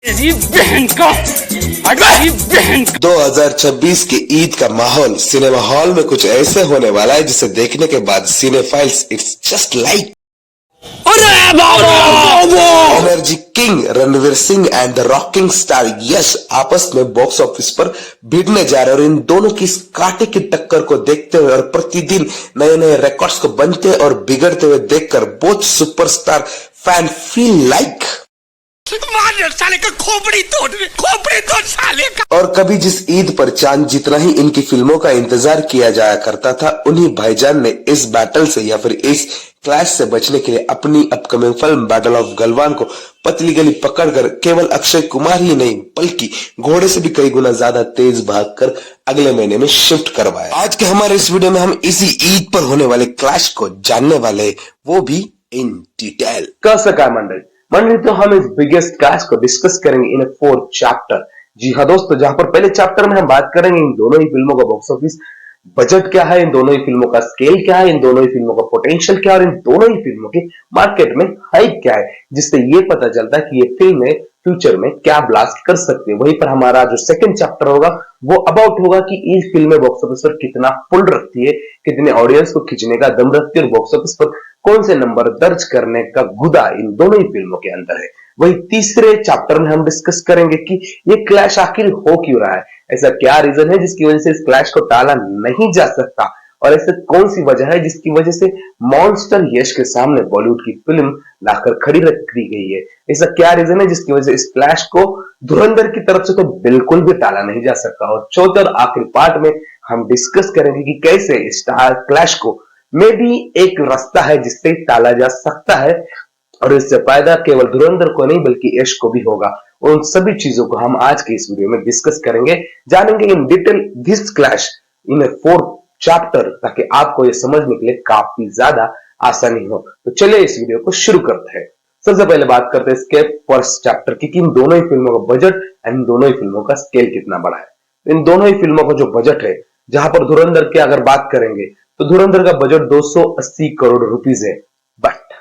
2026 की ईद का माहौल सिनेमा हॉल में कुछ ऐसे होने वाला है जिसे देखने के बाद cinephiles it's just like energy king Ranveer Singh and the rocking star Yash आपस में बॉक्स ऑफिस पर भिड़ने जा रहे हैं और इन दोनों की इस कांटे की टक्कर को देखते हुए और प्रतिदिन नए नए रिकॉर्ड्स को बनते और बिगड़ते हुए देखकर both superstar fan feel like साले का खोपड़ी तोड़ साले का। और कभी जिस ईद पर चांद जितना ही इनकी फिल्मों का इंतजार किया जाया करता था, उन्हीं भाईजान ने इस बैटल से या फिर इस क्लैश से बचने के लिए अपनी upcoming film battle of Galwan को पतली गली पकड़कर केवल अक्षय कुमार ही नहीं बल्कि घोड़े से भी कई गुना ज्यादा तेज भागकर अगले महीने में शिफ्ट करवाया। आज के हमारे इस वीडियो में हम इसी ईद पर होने वाले क्लैश को जानने वाले, वो भी इन डिटेल। कैसा मंडली तो हम इस बिगेस्ट क्लैश को डिस्कस करेंगे इन 4 चैप्टर। जी हाँ दोस्तों, जहां पर पहले चैप्टर में हम बात करेंगे इन दोनों ही फिल्मों का बॉक्स ऑफिस बजट क्या है, इन दोनों ही फिल्मों का स्केल क्या है, इन दोनों ही फिल्मों का पोटेंशियल क्या है और इन दोनों ही फिल्मों के मार्केट में हाइप क्या है, जिससे ये पता चलता है कि ये फिल्में फ्यूचर में क्या ब्लास्ट कर सकती है। वहीं पर हमारा जो सेकंड चैप्टर होगा वो अबाउट होगा कि ये फिल्में बॉक्स ऑफिस पर कितना पुल रखती है, कितने ऑडियंस को खींचने का दम रखती है और बॉक्स ऑफिस पर कौन से नंबर दर्ज करने का गुदा इन दोनों ही फिल्मों के अंदर है। वही तीसरे चैप्टर में हम डिस्कस करेंगे कि ये क्लैश आखिर हो क्यों रहा है, ऐसा क्या रीजन है जिसकी वजह से इस क्लैश को टाला नहीं जा सकता और ऐसे कौन सी वजह है जिसकी वजह से मॉन्स्टर यश के सामने बॉलीवुड की फिल्म लाकर खड़ी रख दी गई है। ऐसा क्या रीजन है जिसकी वजह से इस क्लैश को धुरंधर की तरफ से तो बिल्कुल भी टाला नहीं जा सकता। और चौथे और आखिरी पार्ट में हम डिस्कस करेंगे कि कैसे इस क्लैश को में भी एक रास्ता है जिससे टाला जा सकता है और इससे फायदा केवल धुरंधर को नहीं बल्कि यश को भी होगा। उन सभी चीजों को हम आज के इस वीडियो में डिस्कस करेंगे, जानेंगे in detail this clash in 4 chapter, ताकि आपको ये समझने के लिए काफी ज्यादा आसानी हो। तो चलिए इस वीडियो को शुरू करते हैं। सबसे पहले बात करते हैं इसके फर्स्ट चैप्टर की कि इन दोनों ही फिल्मों का बजट एंड इन दोनों ही फिल्मों का स्केल कितना बड़ा है। इन दोनों ही फिल्मों का जो बजट है, जहां पर धुरंधर की अगर बात करेंगे तो धुरंधर का बजट 280 करोड़ रुपीस है, बट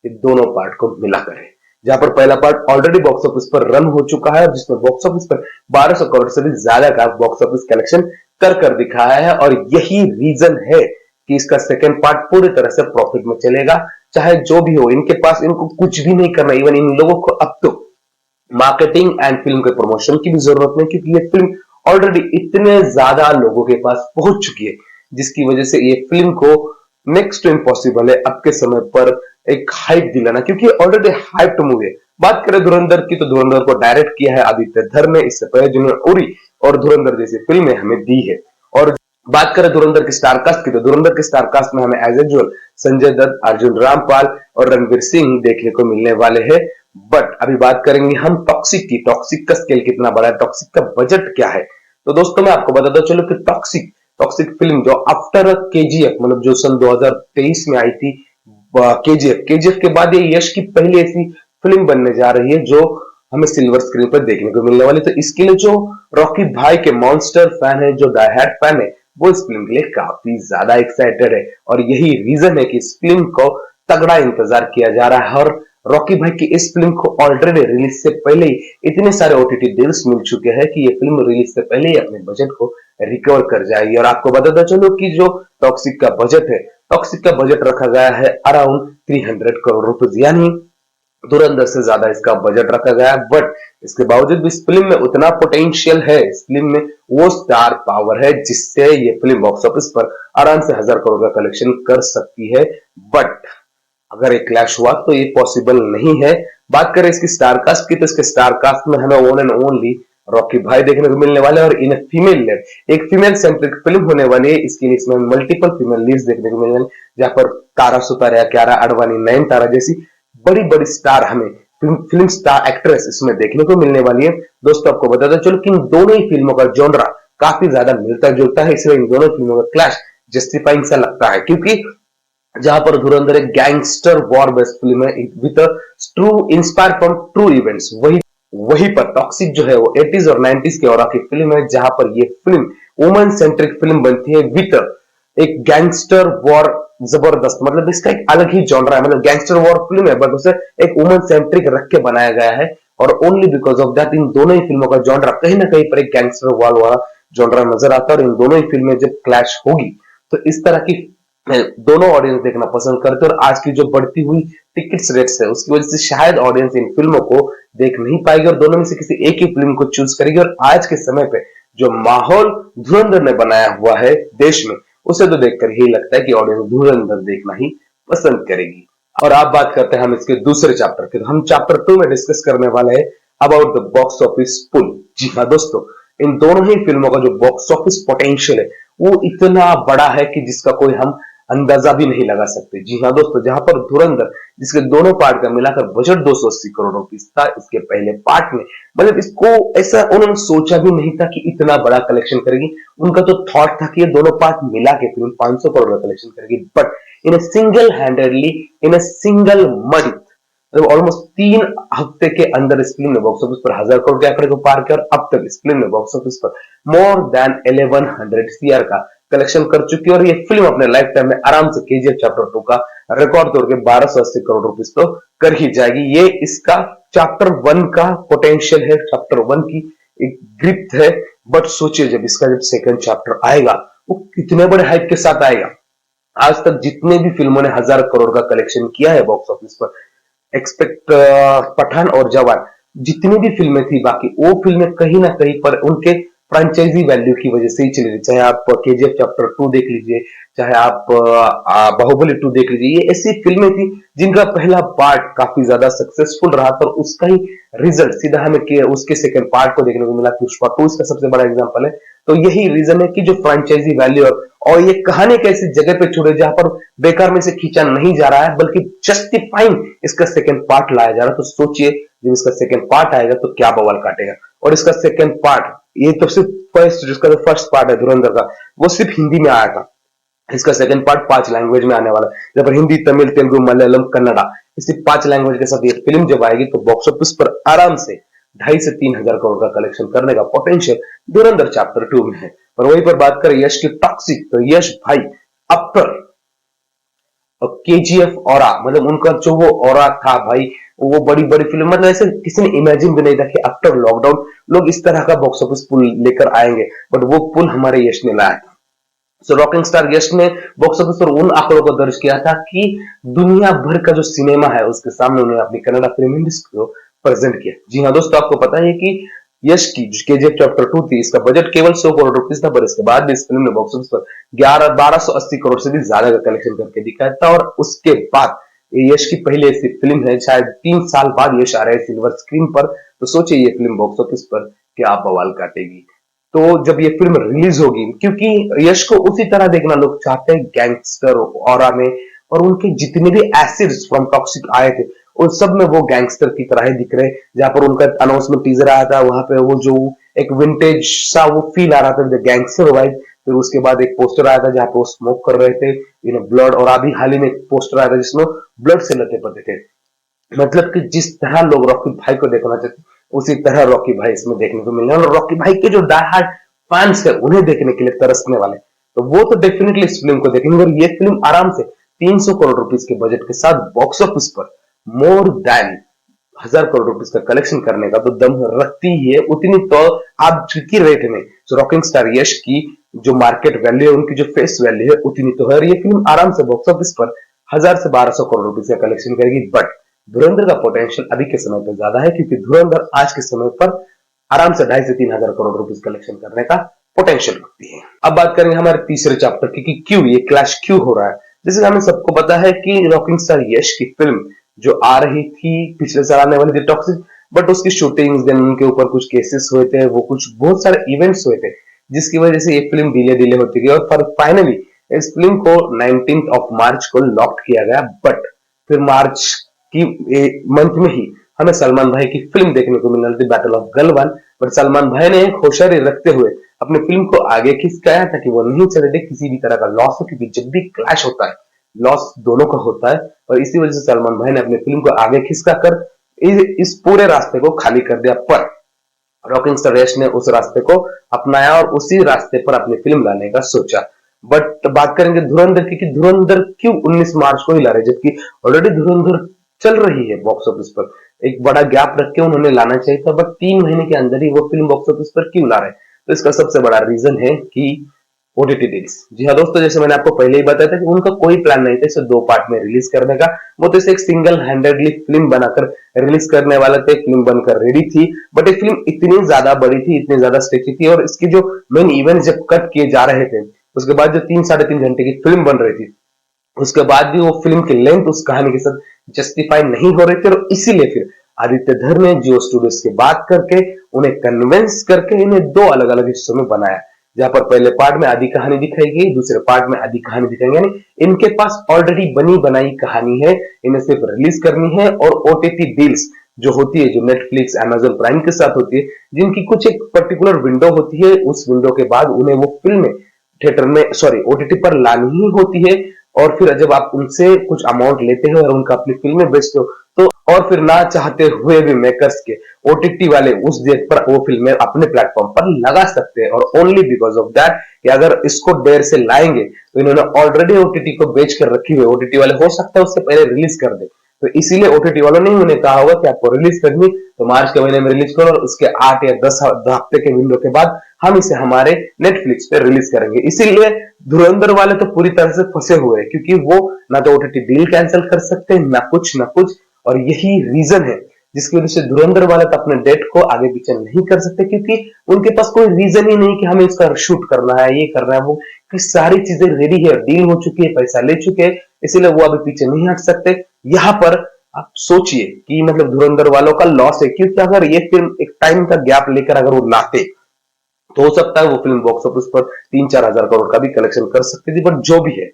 ये दोनों पार्ट को मिलाकर है, जहां पर पहला पार्ट ऑलरेडी बॉक्स ऑफिस पर रन हो चुका है और जिसमें बॉक्स ऑफिस पर 1200 करोड़ से भी ज्यादा का बॉक्स ऑफिस कलेक्शन कर दिखाया है। और यही रीजन है कि इसका सेकंड पार्ट पूरी तरह से प्रॉफिट में चलेगा, चाहे जो भी हो। इनके पास इनको कुछ भी नहीं करना, इवन इन लोगों को अब तो मार्केटिंग एंड फिल्म के प्रमोशन की भी जरूरत नहीं, क्योंकि ये फिल्म ऑलरेडी इतने ज्यादा लोगों के पास पहुंच चुकी है, जिसकी वजह से ये फिल्म को नेक्स्ट टू इम्पॉसिबल है अब के समय पर एक हाइप दिलाना, क्योंकि ऑलरेडी हाइप्ड मूवी है। बात करें धुरंधर की तो धुरंधर को डायरेक्ट किया है आदित्य धर ने, इससे पहले जिन्होंने उरी और धुरंधर जैसी फिल्में हमें दी है। और बात करें धुरंधर की स्टारकास्ट की तो धुरंधर के स्टारकास्ट में हमें एज यूजुअल संजय दत्त, अर्जुन रामपाल और रणवीर सिंह देखने को मिलने वाले हैं। बट अभी बात करेंगे हम टॉक्सिक की। टॉक्सिक का स्केल कितना बड़ा है, टॉक्सिक का बजट क्या है। तो दोस्तों मैं आपको बताता चलो कि टॉक्सिक फिल्म जो आफ्टर केजीएफ, मतलब जो सन 2023 में आई थी, केजीएफ के बाद ये यश की पहली ऐसी फिल्म बनने जा रही है जो हमें सिल्वर स्क्रीन पर देखने को मिलने वाली। तो इसके लिए जो रॉकी भाई के मॉन्स्टर फैन है, जो डाई हार्ड फैन है, वो इस फिल्म के लिए काफी ज्यादा एक्साइटेड है और यही रीजन है कि इस फिल्म को तगड़ा इंतजार किया जा रहा है। और रॉकी भाई की इस फिल्म को ऑलरेडी रिलीज से पहले ही इतने सारे ओटीटी डील्स मिल चुके हैं कि ये फिल्म रिलीज से पहले ही अपने बजट को रिकवर कर जाएगी। और आपको बताता चलो कि जो टॉक्सिक का बजट है, टॉक्सिक का बजट रखा गया है अराउंड 300 करोड़ रुपए, यानी धुरंधर से ज्यादा इसका बजट रखा गया है। बट इसके बावजूद भी इस फिल्म में उतना पोटेंशियल है, इस फिल्म में वो स्टार पावर है जिससे ये फिल्म बॉक्स ऑफिस पर आराम से 1000 करोड़ का कलेक्शन कर सकती है। बट अगर एक क्लैश हुआ तो ये पॉसिबल नहीं है। बात करें इसकी स्टारकास्ट की तो इसके स्टारकास्ट में हमें वन एंड ओनली रॉकी भाई देखने को मिलने वाले और इन फीमेल लीड एक फीमेल सेंट्रिक फिल्म होने वाली है। इसके लिए इसमें मल्टीपल फीमेल लीड्स देखने को मिलने वाली, जहां पर तारा सुतारिया, क्यारा अडवाणी, नयनतारा जैसी बड़ी बड़ी स्टार हमें फिल्म स्टार एक्ट्रेस इसमें देखने को मिलने वाली है। दोस्तों आपको बताता चलो कि इन दोनों ही फिल्मों का जॉनरा काफी ज्यादा मिलता जुलता है, इसलिए इन दोनों फिल्मों का क्लैश जस्टिफाइंग सा लगता है। क्योंकि जहां पर धुरंधर एक गैंगस्टर वॉर बेस्ड फिल्म है with true inspire from true events, वही पर टॉक्सिक जो है वो 80s और 90s के औरा की फिल्म है, जहां पर ये फिल्म वुमेन सेंट्रिक फिल्म बनती है विद एक गैंगस्टर वॉर जबरदस्त, मतलब इसका एक अलग ही जॉनरा है, मतलब गैंगस्टर वॉर फिल्म है बट उसे एक वुमेन सेंट्रिक रख के बनाया गया है। और only because of that in दोनों ही फिल्मों का जॉनरा कहीं ना कहीं पर एक गैंगस्टर वाल वाला जॉनरा नजर आता है, और इन दोनों ही फिल्में जब क्लैश होगी तो इस तरह की दोनों ऑडियंस देखना पसंद करते हैं। और आज की जो बढ़ती हुई टिकट्स रेट्स है उसकी वजह से शायद ऑडियंस इन फिल्मों को देख नहीं पाएगी और दोनों में से किसी एक ही फिल्म को चूज करेगी। और आज के समय पे जो माहौल धुरंधर ने बनाया हुआ है देश में, उसे तो देखकर यही लगता है कि ऑडियंस धुरंधर देखना ही पसंद करेगी। और आप बात करते हैं हम इसके दूसरे चैप्टर की, तो हम चैप्टर 2 में डिस्कस करने वाले हैं अबाउट द बॉक्स ऑफिस पुल। जी हाँ दोस्तों, इन दोनों ही फिल्मों का जो बॉक्स ऑफिस पोटेंशियल है वो इतना बड़ा है कि जिसका कोई हम अंदाजा भी नहीं लगा सकते। जी हाँ दोस्तों, जहां पर धुरंधर जिसके दोनों पार्ट का मिलाकर बजट 280 करोड़ रुपीस था इसके पहले पार्ट में, मतलब इसको ऐसा उन्होंने सोचा भी नहीं था कि इतना बड़ा कलेक्शन करेगी। उनका तो थॉट था कि ये दोनों पार्ट मिला के फिल्म 500 करोड़ का कलेक्शन करेगी, but in a single handedly in a single month, मतलब ऑलमोस्ट 3 हफ्ते के अंदर इस फिल्म ने बॉक्स ऑफिस पर 1000 करोड़ के आंकड़े को पार किया और अब तक इस फिल्म ने बॉक्स ऑफिस पर मोर देन 1100 सीआर का कलेक्शन कर चुकी है। और ये फिल्म अपने लाइफ टाइम में आराम से केजीएफ चैप्टर 2 का रिकॉर्ड तोड़ के 1280 करोड़ रुपीस तो कर ही जाएगी। ये इसका चैप्टर 1 का पोटेंशियल है, चैप्टर 1 की एक ग्रिप है। बट सोचिए जब इसका जब सेकंड चैप्टर आएगा वो कितने बड़े हाइप के साथ आएगा। आज तक जितने भी फिल्मों ने 1000 करोड़ का कलेक्शन किया है बॉक्स ऑफिस पर, एक्सपेक्ट पठान और जवान, जितनी भी फिल्में थी बाकी वो फिल्में कहीं ना कहीं पर उनके फ्रेंचाइजी वैल्यू की वजह से ही चली रही। चाहे आप केजीएफ चैप्टर 2 देख लीजिए, चाहे आप बाहुबली 2 देख लीजिए, ये ऐसी फिल्में थी जिनका पहला पार्ट काफी ज्यादा सक्सेसफुल रहा था और उसका ही रिजल्ट सीधा हमें उसके सेकंड पार्ट को देखने को मिला। पुष्पा 2 इसका सबसे बड़ा एग्जांपल है। तो यही रीजन है कि जो फ्रेंचाइजी वैल्यू और ये कहानी एक ऐसी जगह पे छोड़े जहां पर बेकार में से खींचा नहीं जा रहा है बल्कि जस्टिफाइंग इसका सेकंड पार्ट लाया जा रहा है। तो सोचिए जब इसका सेकंड पार्ट आएगा तो क्या बवाल काटेगा। और इसका सेकंड पार्ट, ये तो सिर्फ जिसका जो फर्स्ट पार्ट है धुरंधर का, वो सिर्फ हिंदी में आया था। इसका सेकंड पार्ट 5 लैंग्वेज में आने वाला है, जब हिंदी, तमिल, तेलुगु, मलयालम, कन्नड़ा, इसी 5 लैंग्वेज के साथ ये फिल्म जब आएगी तो बॉक्स ऑफिस पर आराम से 2.5 से 3 हजार करोड़ का कलेक्शन करने का पोटेंशियल धुरंधर चैप्टर 2 में है। और वहीं पर बात करें यश की टॉक्सिक, तो यश भाई आफ्टर केजीएफ ऑरा, मतलब उनका जो वो ऑरा था भाई, वो बड़ी बड़ी फिल्म, मतलब ऐसे किसी ने इमेजिन भी नहीं था कि आफ्टर लॉकडाउन लोग इस तरह का बॉक्स ऑफिस पुल लेकर आएंगे, बट वो पुल हमारे यश ने लाया था। सो रॉकिंग स्टार यश ने बॉक्स ऑफिस पर उन आंकड़ों को दर्ज किया था कि दुनिया भर का जो सिनेमा है उसके सामने उन्होंने अपनी कन्नड़ा फिल्म इंडस्ट्री को प्रेजेंट किया। जी हाँ दोस्तों, आपको पता है कि यश की केजीएफ चैप्टर 2 थी, इसका बजट केवल 100 करोड़ रुपीस था, पर इसके बाद भी इस फिल्म ने बॉक्स ऑफिस पर 1280 करोड़ से भी ज्यादा का कलेक्शन करके दिखाया था। और उसके बाद ये यश की पहली ऐसी फिल्म है, शायद 3 साल बाद यश आ रहा है सिल्वर स्क्रीन पर। तो सोचिए ये फिल्म बॉक्स ऑफिस पर क्या बवाल काटेगी। तो जब ये फिल्म रिलीज होगी, क्योंकि यश को उसी तरह देखना लोग चाहते हैं गैंगस्टर ऑरा में, और उनके जितने भी एसिड्स फ्रॉम टॉक्सिक आए थे उन सब में वो गैंगस्टर की तरह ही दिख रहे। जहां पर उनका अनाउंसमेंट टीजर आया था वहां पे वो जो एक विंटेज सा वो फील आ रहा था गैंगस्टर वाइब। फिर उसके बाद एक पोस्टर आया था जहां पे वो स्मोक कर रहे थे इन ब्लड, और अभी हाल ही में एक पोस्टर आया था जिसमें ब्लड से लते पते थे। मतलब कि जिस तरह लोग रॉकी भाई को देखना चाहते उसी तरह रॉकी भाई इसमें देखने को मिलने, और रॉकी भाई के जो डाई हार्ड फैंस है उन्हें देखने के लिए तरसने वाले, तो वो तो डेफिनेटली इस फिल्म को देखेंगे। और ये फिल्म आराम से 300 करोड़ रुपीस के बजट के साथ बॉक्स ऑफिस पर मोर देन 1000 करोड़ रुपीस का कलेक्शन करने का तो दम रखती ही है। उतनी तो आप की रेट में जो रॉकिंग स्टार यश की जो मार्केट वैल्यू है, उनकी जो फेस वैल्यू है उतनी तो है। और ये फिल्म आराम से बॉक्स ऑफिस पर 1000 से 1200 करोड़ रुपीस का कलेक्शन करेगी। बट धुरंधर का पोटेंशियल अभी के समय पर ज्यादा है, क्योंकि धुरंधर आज के समय पर आराम से 2.5 से 3 हजार करोड़ रुपीस कलेक्शन करने का पोटेंशियल रखती है। अब बात करेंगे हमारे तीसरे चैप्टर की कि क्यों ये क्लैश क्यों हो रहा है। जैसे हमें सबको पता है कि रॉकिंग स्टार यश की फिल्म जो आ रही थी पिछले साल आने वाली थी टॉक्सिक, बट उसकी शूटिंग देन उनके ऊपर कुछ केसेस हुए थे, वो कुछ बहुत सारे इवेंट्स हुए थे जिसकी वजह से ये फिल्म डिले होती गई। और फाइनली इस फिल्म को 19 मार्च को लॉक किया गया। बट फिर मार्च की मंथ में ही हमें सलमान भाई की फिल्म देखने को मिल रही थी battle of Galwan, but Salman भाई ने होशियारी रखते हुए अपनी फिल्म को आगे खिसकाया था कि वो नहीं चले दे किसी भी तरह का लॉस हो, क्योंकि जब भी क्लैश होता है लॉस दोनों का होता है। और इसी वजह से सलमान भाई ने अपनी फिल्म को आगे खिसका कर इस पूरे रास्ते को खाली कर दिया। पर रॉकिंग स्टार यश ने उस रास्ते को अपनाया और उसी रास्ते पर अपनी फिल्म लाने का सोचा। बट बात करेंगे धुरंधर की कि धुरंधर क्यों 19 मार्च को ही ला रहे, जबकि ऑलरेडी धुरंधर चल रही है बॉक्स ऑफिस पर। एक बड़ा गैप रख के उन्होंने लाना चाहिए था, बट 3 महीने के अंदर ही वो फिल्म बॉक्स ऑफिस पर क्यों ला रहे हैं? तो इसका सबसे बड़ा रीजन है कि ओटीटी डील्स। जी हाँ दोस्तों, जैसे मैंने आपको पहले ही बताया था कि उनका कोई प्लान नहीं था इसे 2 पार्ट में रिलीज करने का। वो तो इसे एक सिंगल हैंडेडली फिल्म बनाकर रिलीज करने वाले थे, फिल्म बनकर रेडी थी, बट ये फिल्म इतनी ज्यादा बड़ी थी, इतनी ज्यादा स्ट्रेची थी, और इसकी जो मेन इवेंट जब कट किए जा रहे थे, उसके बाद जो 3 साढ़े 3 घंटे की फिल्म बन रही थी, उसके बाद भी वो फिल्म की लेंथ उस कहानी के साथ जस्टिफाई नहीं हो रही थी, और इसीलिए फिर आदित्य धर ने जियो स्टूडियोज की बात करके उन्हें कन्विंस करके इन्हें 2 अलग-अलग हिस्सों में बनाया, जहां पर पहले पार्ट में आधी कहानी दिखाई गई, दूसरे पार्ट में आधी कहानी दिखाई, यानी इनके पास ऑलरेडी बनी बनाई कहानी है, इन्हें सिर्फ रिलीज करनी है। और ओटीटी डील्स जो होती है, जो नेटफ्लिक्स, अमेजन प्राइम के साथ होती है, जिनकी कुछ एक पर्टिकुलर विंडो होती है, उस विंडो के बाद उन्हें वो फिल्में थिएटर में ओटीटी पर लानी ही होती है। और फिर जब आप उनसे कुछ अमाउंट लेते हो और उनका अपनी फिल्में बेचते हो, तो और फिर ना चाहते हुए भी मेकर्स के ओटीटी वाले उस डेट पर वो फिल्में अपने प्लेटफॉर्म पर लगा सकते हैं, और ओनली बिकॉज ऑफ दैट कि अगर इसको देर से लाएंगे तो इन्होंने ऑलरेडी ओटीटी को बेच कर रखी हुई, ओटीटी वाले हो सकता है उससे पहले रिलीज कर दे, तो इसीलिए ओटीटी वालों ने उन्हें कहा होगा कि आपको रिलीज करनी तो मार्च के महीने में रिलीज करो, और उसके 8 या 10 हफ्ते के विंडो के बाद हम इसे हमारे नेटफ्लिक्स पे रिलीज करेंगे। इसीलिए धुरंधर वाले तो पूरी तरह से फंसे हुए हैं, क्योंकि वो ना तो ओटीटी डील कैंसिल कर सकते हैं, ना कुछ, और यही रीजन है जिसकी वजह से धुरंधर वाले तो अपने डेट को आगे पीछे नहीं कर सकते, क्योंकि उनके पास कोई रीजन ही नहीं कि हमें इसका शूट करना है, ये करना है, वो कि सारी चीजें रेडी है, डील हो चुकी है, पैसा ले चुके हैं, इसीलिए वो अभी पीछे नहीं हट सकते। यहाँ पर आप सोचिए कि मतलब धुरंधर वालों का लॉस है, क्योंकि अगर ये फिल्म एक टाइम का गैप लेकर अगर वो लाते तो हो सकता है वो फिल्म बॉक्स ऑफिस पर 3-4 हजार करोड़ का भी कलेक्शन कर सकती थी, बट जो भी है,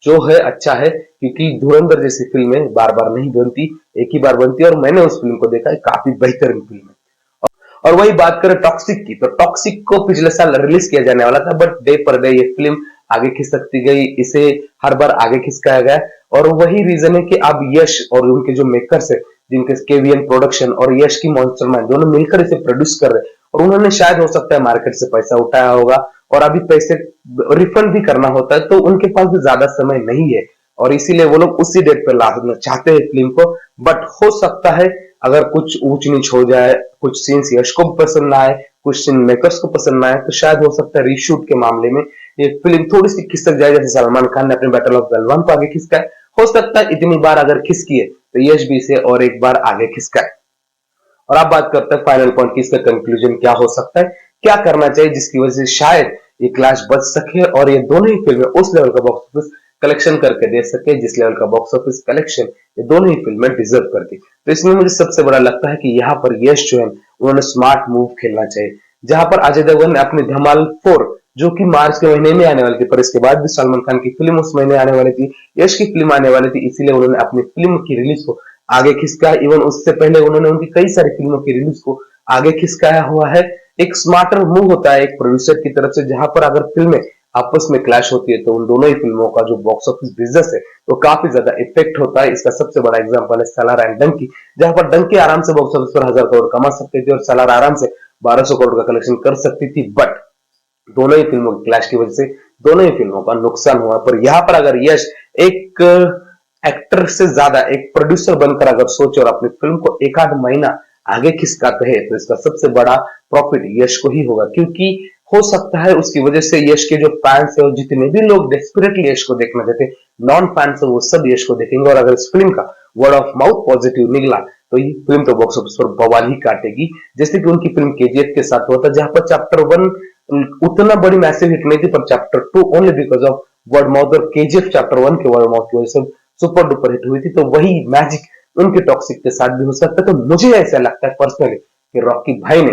जो है अच्छा है, क्योंकि धुरंधर जैसी फिल्में बार बार नहीं बनती, एक ही बार बनती है, और मैंने उस फिल्म को देखा है, काफी बेहतरीन फिल्म है। और वही बात करें टॉक्सिक की, तो टॉक्सिक को पिछले साल रिलीज किया जाने वाला था, बट डे पर डे ये फिल्म आगे खिसकती गई, इसे हर बार आगे खिसकाया गया, और वही रीजन है कि अब यश और उनके जो मेकर्स है, जिनके केवीएन प्रोडक्शन और यश की मॉन्स्टर माइंड दोनों मिलकर इसे प्रोड्यूस कर रहे हैं, और उन्होंने शायद हो सकता है मार्केट से पैसा उठाया होगा, और अभी पैसे रिफंड भी करना होता है, तो उनके पास भी ज्यादा समय नहीं है, और इसीलिए वो लोग उसी डेट पे लाना चाहते हैं फिल्म को। बट हो सकता है अगर कुछ ऊंच नीच हो जाए, कुछ सीन्स यश को पसंद ना आए, कुछ सीन मेकर्स को पसंद ना आए, तो शायद हो सकता है रीशूट के मामले में ये फिल्म थोड़ी सी खिसक जाए, जैसे सलमान खान ने अपने बैटल ऑफ गलवान को आगे खिसकाए। हो सकता है इतनी बार अगर खिसकी है तो यश भी इसे और एक बार आगे खिसकाए। और आप बात करते हैं फाइनल पॉइंट की, इसका कंक्लूजन क्या हो सकता है, क्या करना चाहिए जिसकी वजह से शायद ये क्लैश बच सके और ये दोनों ही फिल्में उस लेवल का बॉक्स ऑफिस कलेक्शन करके दे सके जिस लेवल का बॉक्स ऑफिस कलेक्शन ये दोनों ही फिल्में डिजर्व करती। तो इसमें मुझे सबसे बड़ा लगता है कि यहाँ पर यश जो है उन्होंने स्मार्ट मूव खेलना चाहिए, जहां पर अजय देवगन ने अपनी धमाल 4 जो कि मार्च के महीने में आने वाली थी, पर इसके बाद भी सलमान खान की फिल्म उस महीने आने वाली थी, यश की फिल्म आने वाली थी, इसीलिए उन्होंने अपनी फिल्म की रिलीज को आगे खिसकाया। इवन उससे पहले उन्होंने उनकी कई सारी फिल्मों की रिलीज को आगे खिसकाया हुआ है। एक स्मार्टर मूव होता है एक प्रोड्यूसर की तरफ से, जहां पर अगर फिल्में आपस में क्लैश होती है तो उन दोनों ही फिल्मों का जो बॉक्स ऑफिस बिजनेस है वो काफी ज्यादा इफेक्ट होता है। इसका सबसे बड़ा एग्जांपल है सालार एंड डंकी, जहां पर डंकी आराम से बॉक्स ऑफिस पर 1000 करोड़ कमा सकती थी और सालार आराम से 1200 करोड़ का कलेक्शन कर सकती थी, बट दोनों ही फिल्मों की क्लैश की वजह से दोनों ही फिल्मों का नुकसान हुआ। पर यहाँ पर अगर यश एक एक्टर से ज्यादा एक प्रोड्यूसर बनकर अगर सोचे और अपनी फिल्म को एक आध महीना आगे खिसकाते हैं तो इसका सबसे बड़ा प्रॉफिट यश को ही होगा, क्योंकि हो सकता है उसकी वजह से यश के जो फैंस है और जितने भी लोग डेस्परेटली यश को देखना चाहते हैं, नॉन फैंस है, वो सब यश को देखेंगे। और अगर इस फिल्म का वर्ड ऑफ माउथ पॉजिटिव निकला तो ये फिल्म तो बॉक्स ऑफिस पर बवाल ही काटेगी, जैसे कि उनकी फिल्म केजीएफ के साथ हुआ था, जहां पर चैप्टर 1 उतना बड़ी मैसिव हिट नहीं थी, पर chapter 2 only because of word mouth और केजीएफ चैप्टर 1 के वर्ड माउथ की वजह से सुपर डुपर हिट हुई थी। तो वही मैजिक उनके टॉक्सिक के साथ भी हो सकता है। तो मुझे ऐसा लगता है पर्सनली कि रॉकी भाई ने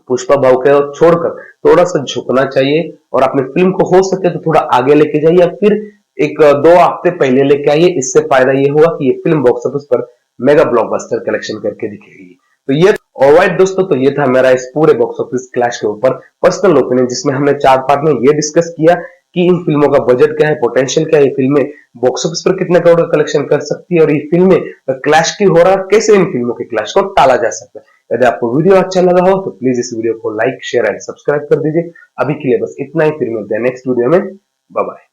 पुष्पा भाव के छोड़कर थोड़ा सा झुकना चाहिए और अपनी फिल्म को हो सके तो थोड़ा आगे लेके जाइए, या फिर एक 2 हफ्ते पहले लेके आइए। इससे फायदा ये होगा कि ये फिल्म बॉक्स ऑफिस पर मेगा ब्लॉकबस्टर कलेक्शन करके दिखेगी। तो ये ऑलराइट दोस्तों, तो ये था मेरा इस पूरे बॉक्स ऑफिस क्लैश के ऊपर पर्सनल ओपिनियन, जिसमें हमने 4 पार्ट में ये डिस्कस किया कि इन फिल्मों का बजट क्या है, पोटेंशियल क्या है, ये फिल्में बॉक्स ऑफिस पर कितने करोड़ का कलेक्शन कर सकती है और ये फिल्में क्लैश की हो रहा है, कैसे इन फिल्मों के क्लैश को टाला जा सकता है। यदि आपको वीडियो अच्छा लगा हो तो प्लीज इस वीडियो को लाइक शेयर एंड सब्सक्राइब कर दीजिए। अभी के लिए बस इतना ही, फिर मिलते हैं नेक्स्ट वीडियो में। Bye bye.